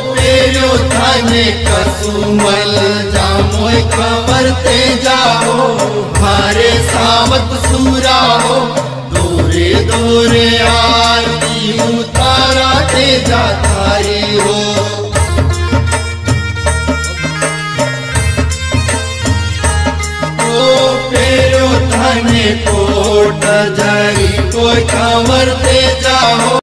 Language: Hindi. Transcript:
पेरो थाने कसुमल जामो खबर ते जाओ मारे सावत सूरा हो दूरे दूरे आरती उतारा ते जातारी हो। पेरो थाने कोट जारी कोई खबर ते जाओ